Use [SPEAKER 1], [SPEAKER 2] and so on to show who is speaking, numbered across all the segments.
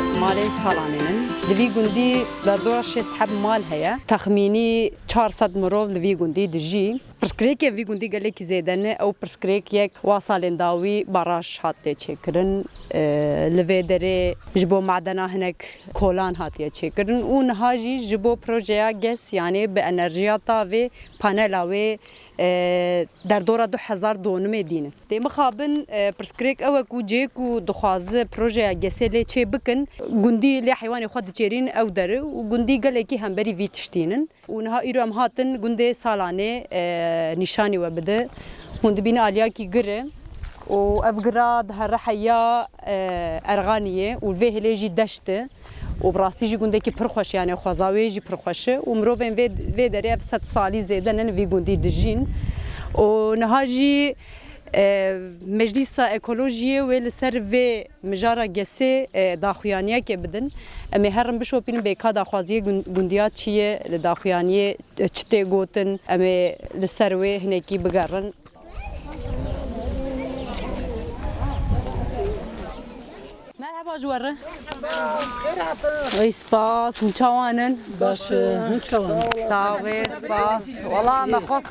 [SPEAKER 1] مال سالانين لفي جندي بدور شيء حب مال هيا تخميني 400 مرو لفي جندي دجي برسكريك في جندي قال لك زيدان او برسكريك يك واصلين داوي براش هاتي تشكرن لفي دري جبو معدنا هناك كولان هاتي تشكرن ونهاجي جبو بروجيا جس يعني بانرجيا طافي بانيلاوي در دورا 2000 دونم دینه تی مخابن پرسکریک او کو جیک و دخوازه پروژه گسله چه بکن گندی لی حیوان خود چرین او دره و گندی گله کی هم بری ویتشتینن و نها ایرو هم هاتن گنده سالانه نشانی و بده هند بین آلیا کی گره و افگراد هر حیا ارغانیه و به هلیجی دشته و براستی جی گنده کی پرخوش یعنی خوازاوی جی پرخوشه و مروفن وی داره 100 سالی زیدن وی گندی دجین و نهاجی مجلس اکولوژی و لسر و مجارا گسه داخویانیه که بدن امی هرم بشوپین بیکا داخوازی گندیات چیه داخویانیه چته گوتن امی لسر و هنکی بگرن مرحبا جواره سپاس مچوانن
[SPEAKER 2] باش مچوان
[SPEAKER 1] ساوي سپاس والله ما خص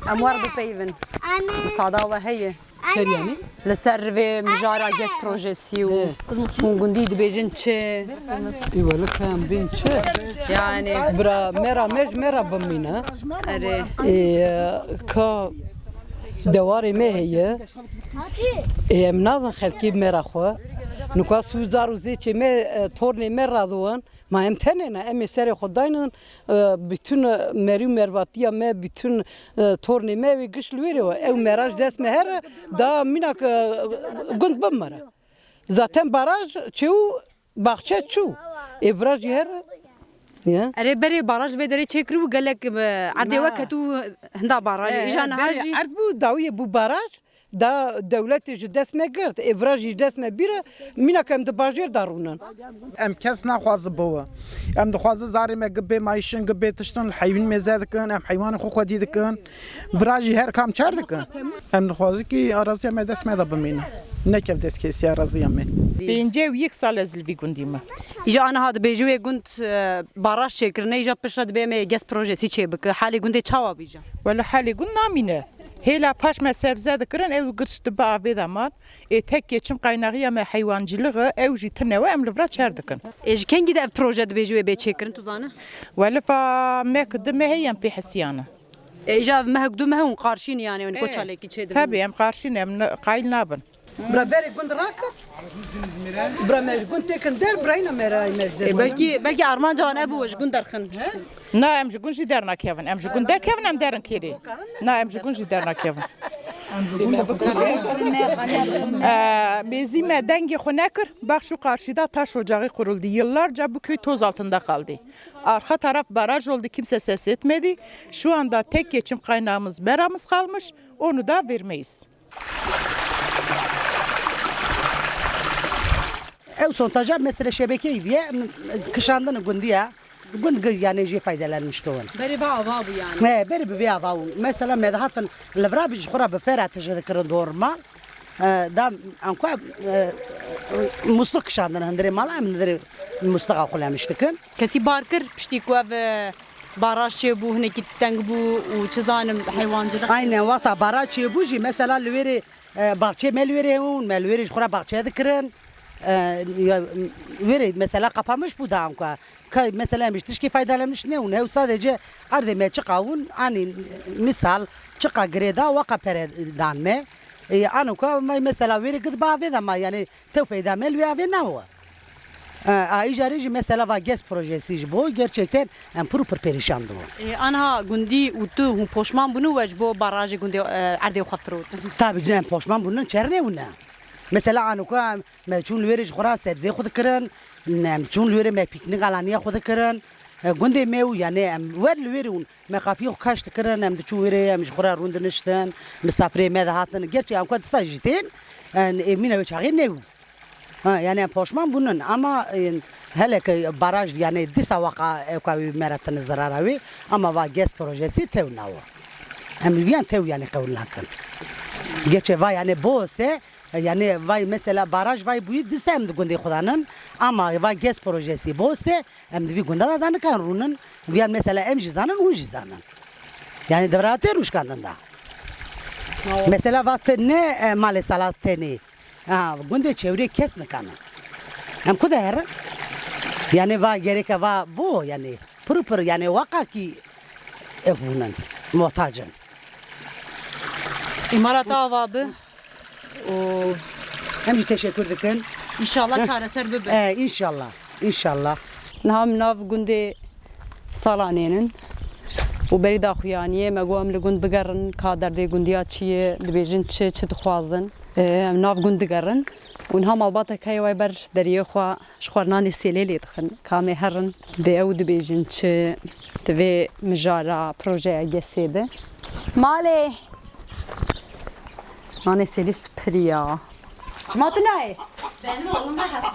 [SPEAKER 1] اموار بپیون مصادا و هي
[SPEAKER 2] سریانی
[SPEAKER 1] لسر و مجارا گس پروژسی و گندی دبیجن چه
[SPEAKER 2] ایوال کم بین چه
[SPEAKER 1] يعني
[SPEAKER 2] برا مرا بمینه
[SPEAKER 1] اره
[SPEAKER 2] که دواری مهیه مناظن خلکی مرا خو نکوا سوزار وزی که می تورنی مرا دوان ما امتحانه نه امی سر خداینن bütün meri mervatiya me bütün torni me ve güçlüleri var. Ev meraj des meher da minak gund bamara. Zaten baraj çu bahçe çu. Evraj yer ya.
[SPEAKER 1] اره بري باراج بدري تشكرو قال لك عندي وقتو هندا باراج اجانا هاجي
[SPEAKER 2] عرض bu dawiye bu baraj da devleti ji dest me girt. Evraj ji dest me bire minak em de bajer darunan.
[SPEAKER 3] ام کس نخواز بوا ام دخواز زاری ما گبه مایشن گبه تشتن حیوان مزاد کن ام حیوان خو خودی دکن براجی هر کام چار دکن ام دخواز کی آرازی ما دست مدا بمینه نکف دست کسی آرازی ام
[SPEAKER 4] بینجه و یک سال از لوی گندیم
[SPEAKER 1] اجا انا هذا بيجوي قلت باراج شكرنا اجا بشرد بيم جس بروجيسي چه بك حالي قلت تشاوا بيجا
[SPEAKER 4] ولی حالی گند نامینه هلا پاش ما سبزه دکرن او گرشت با آبیدامات تک یچم قایناقی ما حیوانجلقه او جی تنوع ام لبرا چهار دکن
[SPEAKER 1] ايش كان قد بروجي بيجوي بيشكرن توزانه
[SPEAKER 4] ولی فا ما کدم هی ام پی حسیانه
[SPEAKER 1] اجا ما هقدو ما هون قارشين يعني ونكو تشالكي چه
[SPEAKER 4] تابی ام قارشین ام قایل نابن
[SPEAKER 2] Bra beri gund rakır. Bra mej gund tekin der brayna mera mej.
[SPEAKER 1] بلكي ارمان جوان ابو وش قندر خن
[SPEAKER 4] نه ام جگون جی درنا کیون ام جگون در کیون ام درن کیری نه ام جگون جی درنا کیون Mezime dengi xonakır, bak şu karşıda taş ocağı kuruldu. Yıllarca bu köy toz altında kaldı. Arka taraf baraj oldu, kimse ses etmedi. Şu anda tek geçim kaynağımız meramız kalmış, onu da vermeyiz.
[SPEAKER 5] Ev sontaja mesela şebekeyi diye kışandığını gündiye gund yani je faydalanmıştı onun.
[SPEAKER 1] بري با بابو يعني
[SPEAKER 5] Ne beri bir hava mesela medahatın levra bir khura be ferah tejekir normal da anko musluk kışandığını handire mal amndire mustaqa kulamıştıkın.
[SPEAKER 1] كسي باركر بشتي كواف باراج بو هناك تنق بو وشزانم حيوان جدا
[SPEAKER 5] Aynen vata baraçı buji mesela lüveri bahçe melveri un melveri khura bahçe dikrin veri mesela kapamış bu da anko. Mesela müşteri faydalanmış ne o ne sadece ardeme çıkavun ani misal çıka greda vaka peredan me anu ka mesela veri gid bave da ma yani tevfeyda mel ve ave ne o icarici mesela va ges projesi bu gerçekten proper perişandı o.
[SPEAKER 1] انا غندي وتو هم بوشمان بنو وجبو باراج غندي عردي وخفروت
[SPEAKER 5] Tabii canım poşman bunun çerne o ne? Mesela anu ka meçhul veri khura sebze khud kırın meçhul veri me piknik alaniye khud kırın گنده میو یعنی ورل ویرون مقافی کاشت کردن ام دچوره ام جخورا روندنشتن مسافری مده هاتن گرچه ام کد استاجیتین امینه بچاقی نیو یعنی پوشمان بونن اما هله که باراج یعنی دیسا واقع کوی مراتن زراراوی اما وا گس پروژسی تو ناو ام ویان تو یعنی قول نکن گرچه وا یعنی بوسه yani vay mesela baraj vay bu distem de gundi xudanın ama vay GES projesi boste em de gunda da dankan runun vi mesela em jizanın un jizanın yani devratı ruşkandında mesela vakti ne mali salat teni gundi çevre kes nekanı em kuder yani vay gerek va bu yani pır yani vakaki evunun muhtacın
[SPEAKER 1] İmarat avabı.
[SPEAKER 5] hem teşekkür ederim.
[SPEAKER 1] İnşallah çareser bebe.
[SPEAKER 5] İnşallah.
[SPEAKER 1] Nam nav gundi salaninin. و بری داخویانیه مگوام لگوند بگرن کادر دی گوندیا چیه دبیجن چه دخوازن ناف گوند گرن اونها مالبات که وای بر دریه خوا شخورنانی سیلیلی دخن کامی هرن به او دبیجن چه دوی مجارا پروژه گسیده مالی نانی سیلی سپریا چماتو نه
[SPEAKER 6] Benim oğlum da hasta.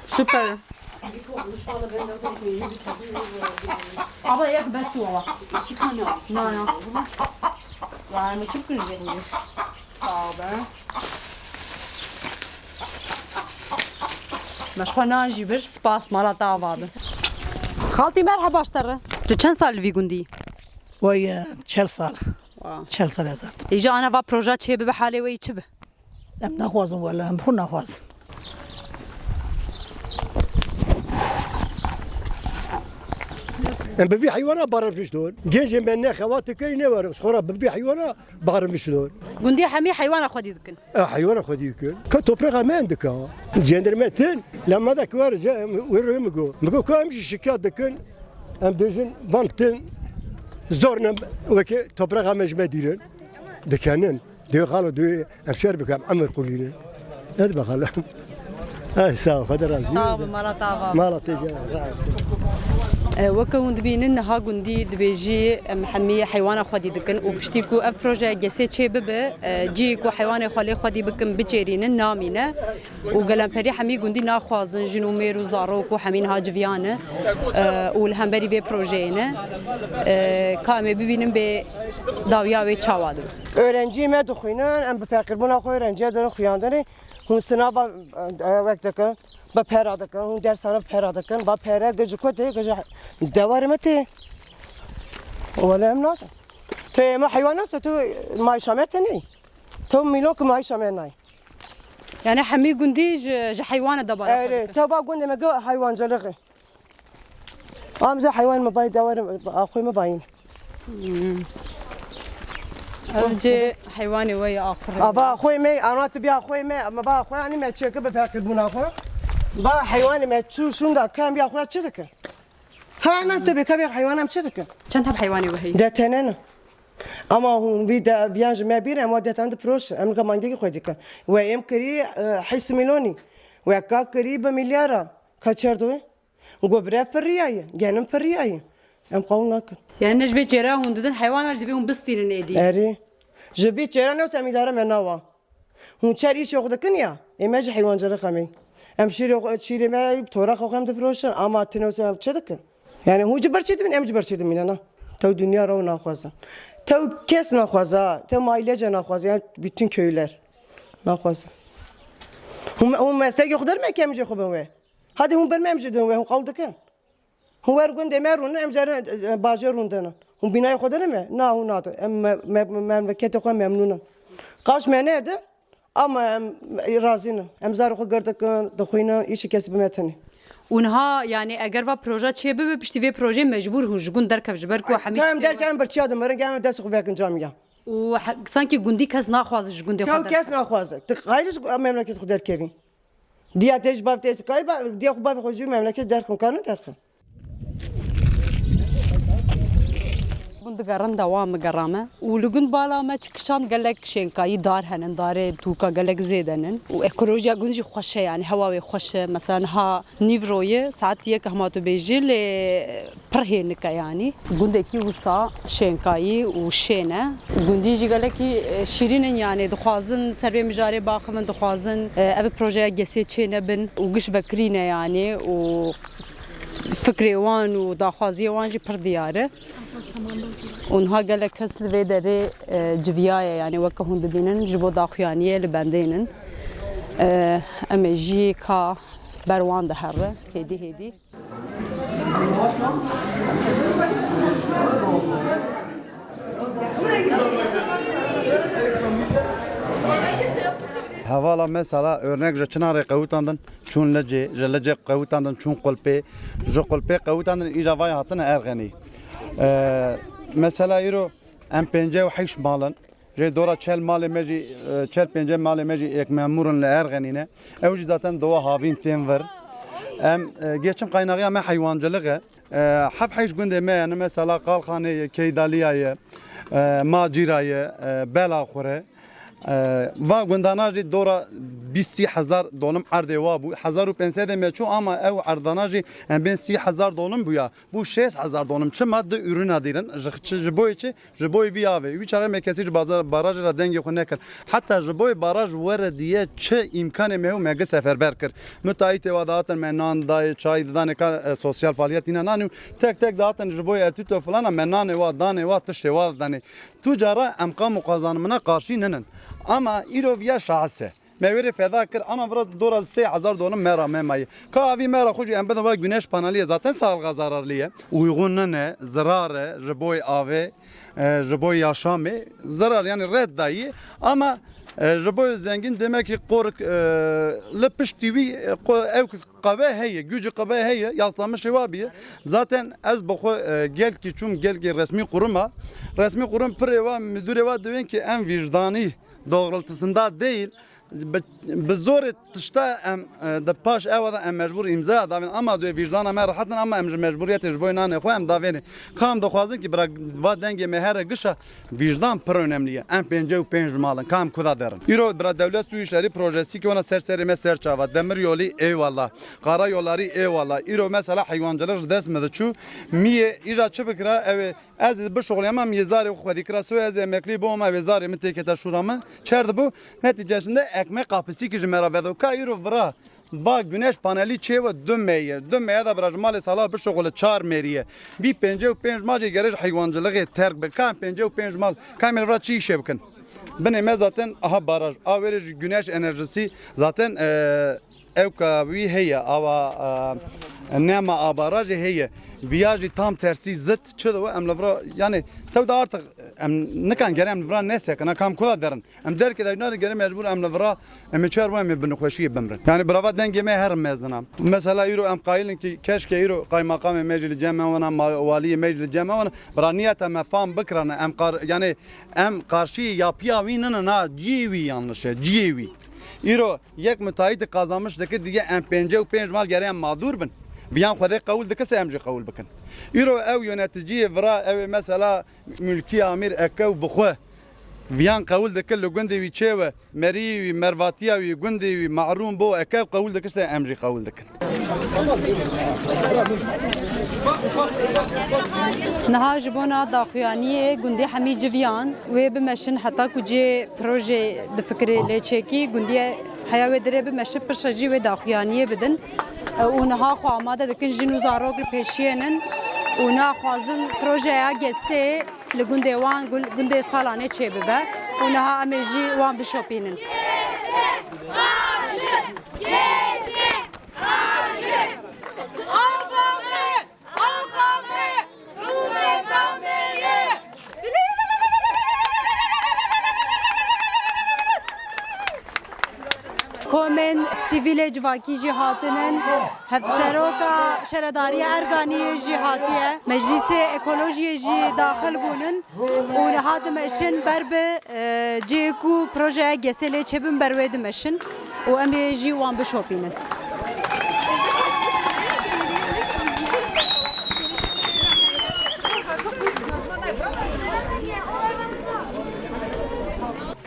[SPEAKER 1] süper Abla yak besu ama.
[SPEAKER 6] 2 tane al.
[SPEAKER 1] Ne?
[SPEAKER 6] Yani çok güzel.
[SPEAKER 1] Sağ ol be. مشخونا جبر سپاس مالا دعواد خالتي مرحبا اشترى تو چند سال في گوندی
[SPEAKER 7] ويا 40 سال 40 سال ازاد
[SPEAKER 1] ایجا انا با پروژه چه به حاله وی چه به
[SPEAKER 7] ام نخوازم ولا ام بخون نخوازم
[SPEAKER 8] ام ببي حيوانات بارم شلون جيج من خواتك كاين ورق صخره ببي حيوانات بارم شلون
[SPEAKER 1] گوندی همه حیوان خودی دکن
[SPEAKER 8] حيوان خدي كل كتوبرغ ما عندك جندرمتين لما ذاك ورجع مقو كامشي شكات دكن ام دجن فانتن زورنا وكي توبرغ ما جماديرن دكانن دي قالوا دي امشار بك عمر قولين هذا بخلا هاي ساو خدر رازي
[SPEAKER 1] صعب مالا دعواد
[SPEAKER 8] ما لا تجي
[SPEAKER 1] وكون دبينن ها گوندی دبیجی محمی حیوان خودی دکن و پشتی کو اف پروژه گسه چه به جی کو حیوان خالی خودی بکن بچرینن نامینه و گلم پری همی گوندی ناخوازن جنو میرو زارو کو همین ها جویانه و الهمبری به پروژه نه کامه ببینیم به داویا و چاواد
[SPEAKER 9] öğrenciye me duxuynan em bi taqribuna xwe öğrenciye dön xuyandane hun sınava vakt dikin ba pera dikin hun dershane pera dikin ba pera gece kote gece devarı mete wala em nat te ma hayvanat tu ma şameteni tu milok ma şamenay
[SPEAKER 1] yani hemi گوندی ج حیوان دبار
[SPEAKER 9] evet te ba gunde me hayvancılığı amza hayvan mı bay devarı axoy mı bayin
[SPEAKER 1] جه حیوان وی آخر
[SPEAKER 9] ابا خوي مي انا تبي اخوي مي اما با اخوي اني ما تشيك بفاكر بنا اخوي با حيواني ما تشو شوندا كان بي اخوي تشدك انا تبي كبي حيوان تشدك
[SPEAKER 1] چند هب حیوانی وهی
[SPEAKER 9] ده تنن اما هو بيدا بيانج ما بير اما ده عند فروش ام كمان جي خديك وام كري حس مليوني وكا قريب مليار كاتشردو غبره فرياي جنم فرياي ام قولناك
[SPEAKER 1] yani necbe çere hundun hayvanlar dibi hun bistinin edi
[SPEAKER 9] اري جبي تشيران نو سامي دار منوا هون تشاري شو خدكن يا ايماج حيوان جرى خمي ام شيري ما تورا خو خم دفروشن اما تنوسا تشدك يعني هو جبرشيد من ام جبرشيد من انا تو dünya رو ناخوازا تو كيس ناخوازا تو مايلece ناخوازا يعني bütün köyler ناخوازا هم مساجي خدر ما كام جي خبن وي هذه هم برنامج دون وي هم قولدك هو ارغون دمرون ام جار باجرون دنا هم binayı خدر ما نا هو نات memleketi خو memnunum قاش منه ده ama razıyım emzar xo gördük doxuyna işi kesib meteni
[SPEAKER 1] اونها yani eğer va proje çe be pişti ve proje mecbur hun jgun derkev jber ko hamid
[SPEAKER 9] tamam derken bir çadım var gel ders xo vekin camiya
[SPEAKER 1] و sanki gundi kez naxwaz jgun de
[SPEAKER 9] ya kes na xwazı tıqayız memleket xo derkevi diye tecrübe tecrübe kayba diye xo bab xo memleket derkun kanı derkun
[SPEAKER 1] گندگران دوام گرامه ولگند بالا ما چکشان گلک شنکایی دار هنن داره توکا گلک زیدنن و اکولوژیا گندی خوشه yani هوای خوشه مثلا ها نیوروی ساعت یک هماتو بیجل پرهنک yani گندکی وسا شنکایی و شینه گندی گلکی شیرینن yani دخوازن سروی مجاری باخمن دخوازن اف پروژه گسی چینه بن و گش وکرینه yani و فکری وان و داخوازی وان جی پر دیاره اونها گله کس لوی داره جویای یعنی وقت هند بینن جبو داخوانیه لبندینن امیجی کا بروان ده هره هدی
[SPEAKER 10] Havala mesela örnek je çınarı qawutandın çun lece jelece qawutandın çun qulpe je qulpe qawutandın ija vay hatın ergeni mesela yero em pence ve hiç malın je dora çel mali meci çel pence mali meci ek memurun le ergenine evci zaten doğa havin tem var em geçim kaynağı ama hayvancılığı hep hiç günde me yani mesela qalxane keydaliye macirayı bela xure و گنداناجی دورا 20,000 دلم عرضه و بو 1500 میچو اما او عرضاناجی ام بین 30,000 دلم بویا بو 6000 دلم چه ماده ürün adirin جبوی بیاوه وی چاغه مکسی بازار باراج را دنگ خو نکر حتی جبوی باراج ور دیه چه امکان مهو مگ سفربر کر متایت وداتن منان دای چای دانه کا سوسیال فعالیت اینا نانو تک تک داتن جبوی اتو فلان منان و دانه و تشته و دانه تجاره امقام قازانمنا قارشی ننن ama İrovya şahse. Meveri feda kır ana vrat dora 3000 dolar mera memayı. Ka avi mera xoji em beda güneş paneli zaten sağlığa zararlıya. Uygun ne zararı jboy ave jboy yaşamı zarar yani red dayı ama jboy zengin demek ki kork lepiş TV ev qave heye gücü qave heye yaslamış şevabiye zaten az bu gel ki çum gel ki resmi kurum preva müdüreva deven ki en vicdani doğrultusunda değil بزور تشتا ام د پاش او دا ام مجبور امضا داوین اما دو وجدان ما راحتن اما ام مجبوریت جبوینان خو ام داوین کام د خوازن کی برا و دنگ مهره گشا وجدان پر önemliye ام 55 malın kam kuda derin euro bra devlet su işleri projesi ki ona serserime serçava demir yolu eyvallah kara yolları eyvallah euro mesela hayvancılık desmedi çu miye ija çıbıkra ev az bir şoğlayamam yezari xwedi kra su az emekli bu ama vezari mitekete şuramı çerdi bu neticesinde ekmek kapısı ki jmera vedo ka euro vra ba güneş paneli çeva dönmeye da brajmal sala bir şoğla çar meriye bir 55 mace geraj hayvancılığı terk be kan 55 mal kamel vra çi şebkin benim zaten aha baraj averiş güneş enerjisi zaten evka vi heye ava nema abaraj heye viyajı tam tersi zıt çıdı ve emlevra yani tabi da artık nekan gere emlevra neyse kana kam kula derin em der ki da nari gere mecbur emlevra emeçer ve em binukhoşi bemrin yani brava dengeme her meznam mesela euro em qailin ki keşke euro kaymakam meclis cemaana vali meclis cemaana braniyata mefam bıkrana em yani em karşı yapıya vinana na civi yanlış civi euro yek müteahhit kazanmış deki diye em 55 mal gere em mağdur bin Biyan xwedê qewil dike se em jî qewil bikin. Îro ew yöneticiyê vira ew mesela mülkî amîr ekew bixwe viyan qewil dike li gundê wî çêwe merî wî mervatiya wî gundê wî mahrûm bo ekew qewil dike se em jî qewil dikin.
[SPEAKER 1] Niha ji bona daxuyaniyê gundê hemî civiyan wê bimeşin heta ku cê proje di fikrê lê çêkî gundê heya wê dirê bimeşin pirşecî wê daxuyaniyê bidin û niha xwe amade dikin jin û zarok li pêşiyênin û naxwazin projeya gesê li gundê wan gundê salanê çêbibe û niha em ê jî wan bişopînin. Komen sivîlê civakî jî hatinin hevseroka şeredariya erganiyê jî hatiye meclisê ekolojiyê jî daxil bûnin û niha dimeşin ber bi cê ku projeya gesê lê çêbin ber wê dimeşin û em ê jî wan bişopînin.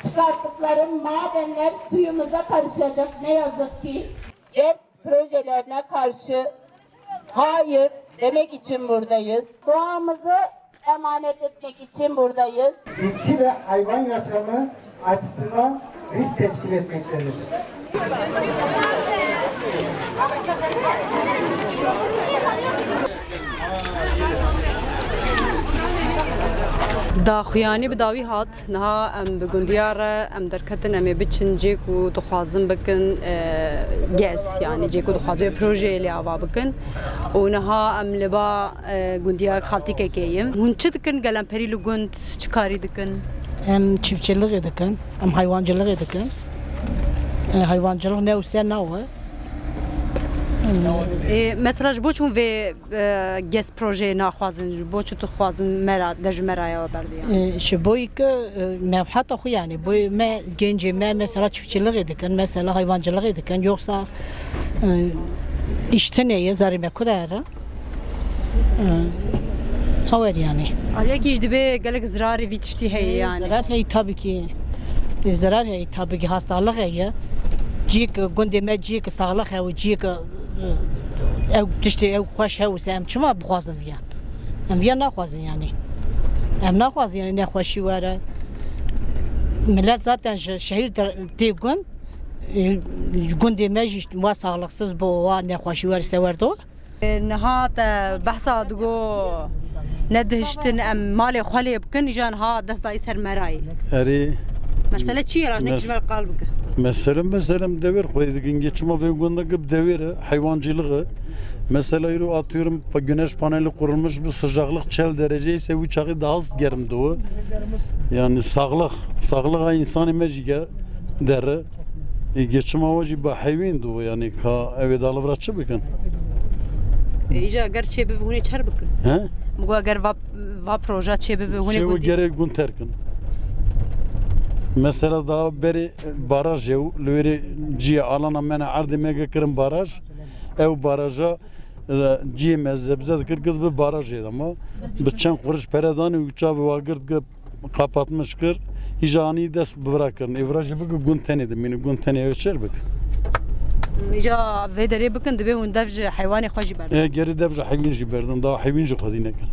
[SPEAKER 11] Çıkarttıkları madenler suyumuza karışacak ne yazık ki. GES projelerine karşı hayır demek için buradayız. Doğamızı emanet etmek için buradayız.
[SPEAKER 12] Bitki ve hayvan yaşamı açısından risk teşkil etmektedir.
[SPEAKER 1] دا خویانی بداوی هات نها ام بگندیار ام درکتن ام بچن جیکو دخوازن بکن گس یعنی جیکو دخوازه پروژه لی آوا بکن و نها ام لبا گندیار خالتی که کیم هون چه دکن گلم پری لگند چکاری دکن
[SPEAKER 7] ام çiftçilik ediken, ام hayvancılık ediken. Hayvancılık ne usta ne o?
[SPEAKER 1] مثلا جبو چون و گس پروژه نخوازن جبو چون تو خوازن مرا دجمرaya بردی
[SPEAKER 7] Şu boyu ki mevhat oku yani boyu me genci me mesela çiftçilik ediken mesela hayvancılık ediken yoksa işte neye zarime kadar haber yani.
[SPEAKER 1] Araya gizdi be gelek zararı vitişti hey yani.
[SPEAKER 7] Zarar hey tabii ki zarar hey tabii ki hastalık hey. Cik gündeme cik sağlık hey cik ev işte ev hoş hey sen çima boğazın viyan. Em viyan naxwazin yani. Em naxwazin yani nexweşî were. Millet zaten şehir têgund gundê me jî wa sağlıksız bo wa nexweşî were sewerdo.
[SPEAKER 1] نها تا بحثا دگو ندهشتن ام مال خالی بکن ایجان ها دست دای سر مرای
[SPEAKER 13] اری
[SPEAKER 1] مسئله چیه راش نکجمل قلبك
[SPEAKER 13] mesela devir koyduk geçme ve gündeki devir hayvancılığı mesela yürü atıyorum güneş paneli kurulmuş bir sıcaklık çel derece ise uçağı daha az gerim doğu yani sağlığa insan imajı der geçme avcı bu hayvan doğu yani ka evet alıvraçı bakın
[SPEAKER 1] ایجا اگر چه به هونه چر بکن
[SPEAKER 13] ها
[SPEAKER 1] مگو اگر و پروژه چه به هونه
[SPEAKER 13] گودی gerek gün terkin mesela daha beri baraj ev lüri ciye alana mena ardı mega kırım baraj ev baraja ciye mezzebze kır kız bir baraj ed ama bıçan kuruş peredan uçağı vagırt kapatmış kır icani des bırakın evrajı bu gün tenedim beni gün teneye geçer bak
[SPEAKER 1] ایجا و دری بکن دبی هون دفج حیوانی خوشی برد
[SPEAKER 13] geri devre hayvan jiberdin daha hayvan jikadi ne kan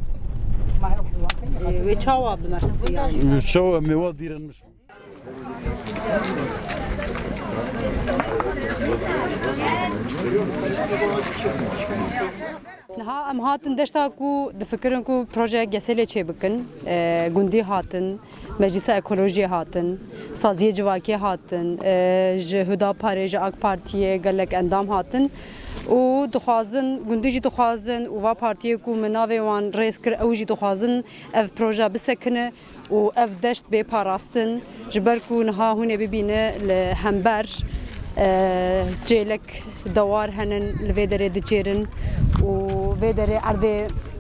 [SPEAKER 1] و چاوا بمرسی yani
[SPEAKER 13] çoğu meva direnmiş
[SPEAKER 1] نها ام هاتن دشتا کو دفکرن کو پروژه گسله چه بکن گوندی هاتن مجلس اکولوژی هاتن سازی جواکی هاتن جهدا پارج اک پارتیه گلک اندام هاتن و دخوازن گوندی جی دخوازن و وا پارتیه کو مناوی وان ریس کر اوجی دخوازن اف پروژه بسکنه و اف دشت به پاراستن جبر کو نها هونه ببینه لهمبر جیلک دوار هنن لویدره دچیرن و ویدره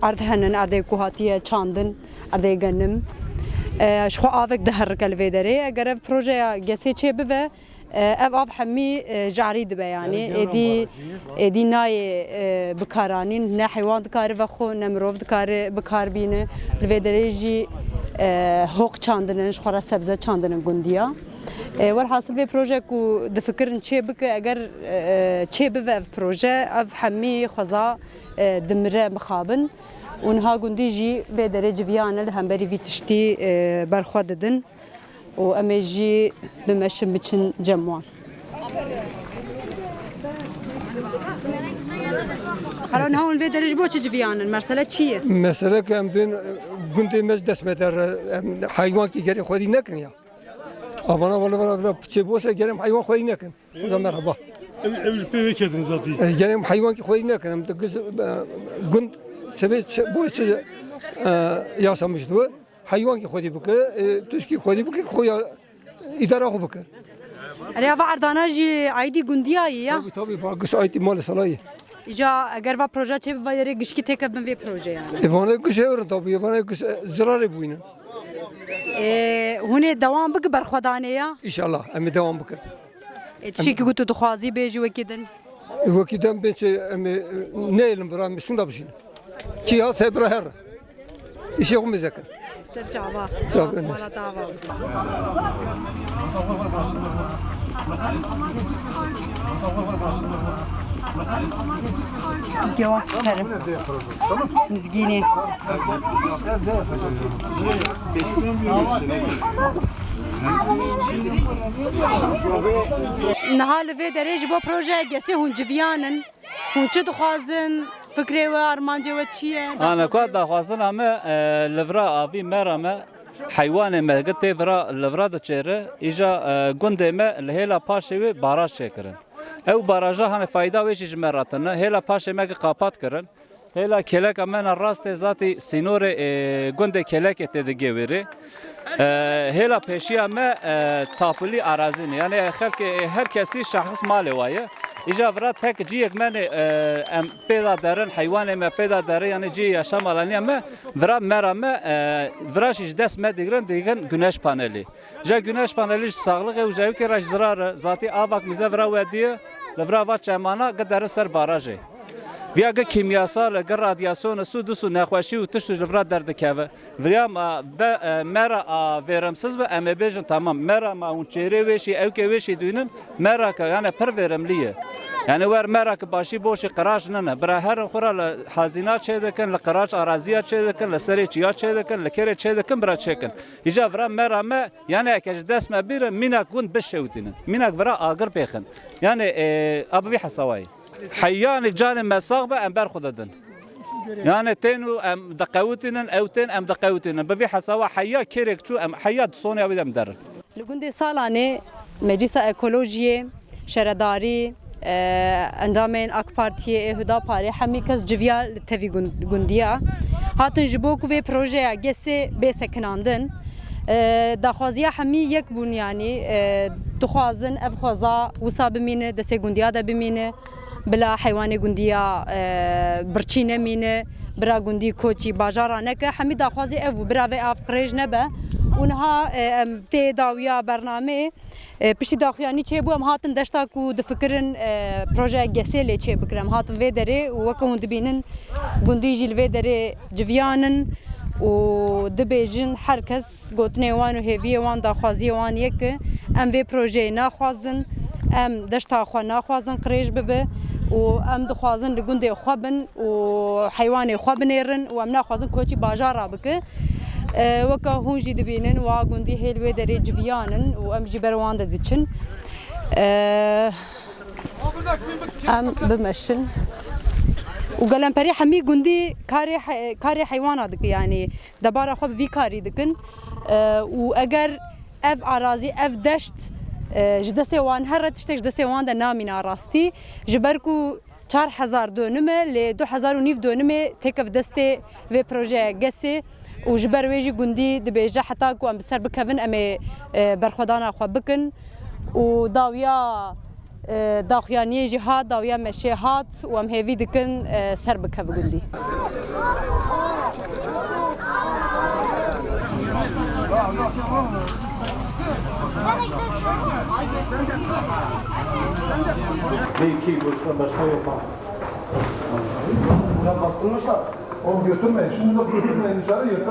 [SPEAKER 1] ارده هنن ارده کوهاتیه چاندن ارده گنم شخو آفک دهر کل ویدره اگر پروژه گسی چه بوه اف آب همی جاری دبه یعنی ادی نای بکارانین نه حیوان دکاره و خو نه مروف دکاره بکار بینه لویدره جی حق چاندنن شخورا سبزه چاندنن گندیا والحاصل به پروژه کو دفکرن چه بک اگر چه به پروژه اف همی خزا دمره مخابن اونها گندی جی به درجه ویانه هم بری ویتشتی برخواد ددن و امیجی بمشم بچن جمعان حالا نه اون به درجه با چه جویانن مسئله چیه؟
[SPEAKER 8] مسئله که هم دین گندی مز دست مدر حیوان کی گری خودی نکنیا Avana valla çebuğsa gelem hayvan koyun yakın. O zaman merhaba.
[SPEAKER 14] Ev pek edin zaten.
[SPEAKER 8] Gelem hayvan ki koyun yakın. Hem de gün sebep bu şey yaşamıştı. Hayvan ki koydu bak. Tuşki koydu bak. Koya idare ko bak.
[SPEAKER 1] Araya var ardanaji aydi gundiya ya.
[SPEAKER 8] Tabii farkı aydi mal salayı.
[SPEAKER 1] İca eğer var proje çebe var yere gışki tekabın bir proje yani.
[SPEAKER 8] Evana gışever tabii. Evana zararı buyna.
[SPEAKER 1] هونه دوام بک برخوادانه یا
[SPEAKER 8] ان شاء الله ام دوام بك
[SPEAKER 1] تشي كي قلت تخوازي بيجي وكيدن
[SPEAKER 8] وكيدن بيت ام نيلم برام شنو دبشين كي ها صبر هر يشوف مزكن
[SPEAKER 1] استرجع با
[SPEAKER 8] صافي
[SPEAKER 1] جواز كرم مزجيني نهال في دريج بو بروجي جسي هون جفيانن هون چه دخوازن فکری و ارمانجی و چیه؟
[SPEAKER 15] انا كنت داخوازن اما لفرا افي مرامه حيوان ما قلت فرا لفرا دچره اجا گند ما لهلا پاشوي باراج شكرن او باراجا هن فايده ويش جمراتنا هلا پاش ما قاپات کرن هلا كلك امن الراست ذاتي سينور گند كلك تدگيوري هلا پیشیا ما تاپلی ارازين يعني خلق هر کسی شخص مال وايه اجا فرا تک جيك من ام پیدا درن حیوان ما پیدا دره يعني جي yaşam alanı ama فرا مرامه فراش دست ما دیگن güneş paneli جا güneş paneli sağlık او جاي ki راش zarar ذاتي avak mize فرا وديه لفرا vat çamana قدر سر باراجه ویا که کیمیاسال اگر رادیاسیون سود سو نخوشی و تشت لفرا درد کهوه ویا ما مرا ورمسز به ام بیجن تمام مرا ما اون چهره وشی او که وشی دونم مرا که یعنی پر ورملیه یعنی ور مرا که باشی بوشی قراش نه برای هر خورا حزینات چه دکن لقراش اراضیات چه دکن لسری چیات چه دکن لکره چه دکن برای چکن ایجا ورا مرا ما یعنی اکش دست ما بیر مینک گون بشودین مینک ورا آگر بخن یعنی ابوی حسوایی حيان الجانب مساق ام برخددن يعني تينو ام دقوتنا او تين ام دقوتنا بفي حسوا حيا كيرك شو ام حيا صوني او دم در
[SPEAKER 1] لگوندی سالانه مجلس اکولوژی شهرداری اندامین اک پارتی هدا پاره همی کس جویال تفی گوندیا هاتن جبوک و پروژه گسی بسکناندن دخوازیا همی یک بون یعنی دخوازن اف خوازا وسا بمینه دسه گوندیا دا بمینه بلا حیوان گوندیا برچینه مینه برا گوندی کوچی باجارا نکه همی دخوازی اف برا و اف قریج نبه اونها تی داویا برنامه پشتی داخویانی چه بو ام هاتن دشتا کو دفکرن پروژه گسیل چه بکرم هاتن و دره و وکون دبینن گوندی جیل و دره جویانن و دبیجن هر کس گوتنه وان و هیوی وان داخوازی وان یک ام و پروژه نخوازن ام دشتا خو نخوازن قریج ببه و ام دخوازن لگوندی خوابن و حیوان خوابنیرن و ام نخوازن کوچی باجارا بکه وکا هونجی دبینن و گوندی هیلوی دری جویانن و ام جبروان ددچن ام بمشن و قالن پری همی گوندی کاری حیوانات دک یعنی دبارا خوب وی کاری دکن و اگر اف اراضی اف دشت جدسته وان هر تشتک جدسته وان ده نامین راستی جبرکو 4000 دونمه ل 2009 دونمه تکف دسته و پروژه گسی و جبر ویجی گوندی دبیجه حتی کو ام بسر بکوین ام برخودانا خو بکن و داویا داخیانی جهاد داویا مشیهات و ام هیوی دکن سر بکو گوندی
[SPEAKER 13] Belki boşta başka yapar. Ya bastırmışlar. Onu götürmeyin. Şimdi de götürmeyin dışarı yırtın.